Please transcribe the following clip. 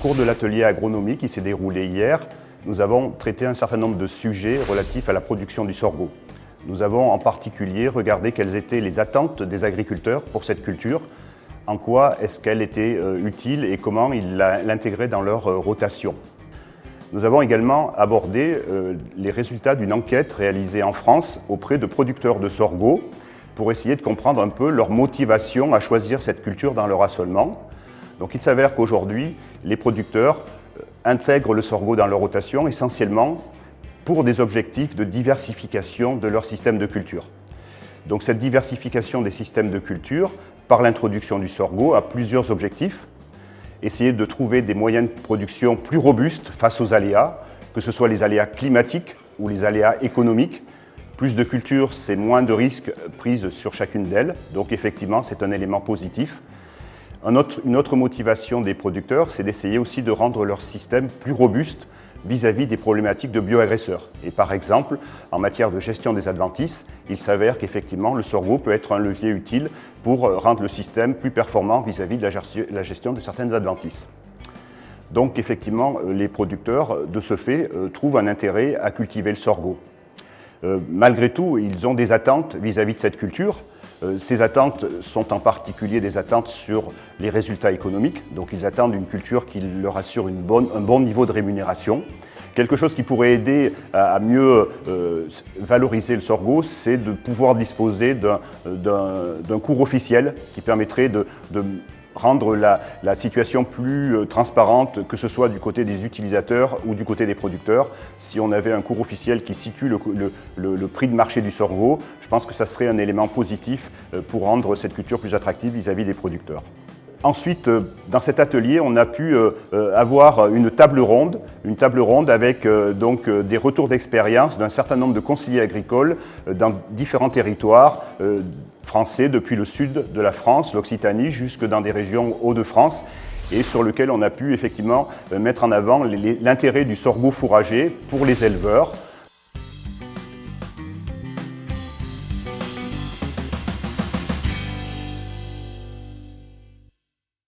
cours de l'atelier agronomie qui s'est déroulé hier, nous avons traité un certain nombre de sujets relatifs à la production du sorgho. Nous avons en particulier regardé quelles étaient les attentes des agriculteurs pour cette culture, en quoi est-ce qu'elle était utile et comment ils l'intégraient dans leur rotation. Nous avons également abordé les résultats d'une enquête réalisée en France auprès de producteurs de sorgho pour essayer de comprendre un peu leur motivation à choisir cette culture dans leur assolement. Donc il s'avère qu'aujourd'hui, les producteurs intègrent le sorgho dans leur rotation essentiellement pour des objectifs de diversification de leur système de culture. Donc cette diversification des systèmes de culture, par l'introduction du sorgho, a plusieurs objectifs. Essayer de trouver des moyens de production plus robustes face aux aléas, que ce soit les aléas climatiques ou les aléas économiques. Plus de culture, c'est moins de risques pris sur chacune d'elles. Donc effectivement, c'est un élément positif. Une autre motivation des producteurs, c'est d'essayer aussi de rendre leur système plus robuste vis-à-vis des problématiques de bioagresseurs. Et par exemple, en matière de gestion des adventices, il s'avère qu'effectivement, le sorgho peut être un levier utile pour rendre le système plus performant vis-à-vis de la gestion de certaines adventices. Donc effectivement, les producteurs, de ce fait, trouvent un intérêt à cultiver le sorgho. Malgré tout, ils ont des attentes vis-à-vis de cette culture. Ces attentes sont en particulier des attentes sur les résultats économiques. Donc ils attendent une culture qui leur assure un bon niveau de rémunération. Quelque chose qui pourrait aider à mieux valoriser le sorgho, c'est de pouvoir disposer d'un cours officiel qui permettrait de rendre la situation plus transparente, que ce soit du côté des utilisateurs ou du côté des producteurs. Si on avait un cours officiel qui situe le prix de marché du sorgho, je pense que ça serait un élément positif pour rendre cette culture plus attractive vis-à-vis des producteurs. Ensuite, dans cet atelier, on a pu avoir une table ronde avec donc des retours d'expérience d'un certain nombre de conseillers agricoles dans différents territoires français, depuis le sud de la France, l'Occitanie, jusque dans des régions Hauts-de-France, et sur lequel on a pu effectivement mettre en avant l'intérêt du sorgho fourragé pour les éleveurs,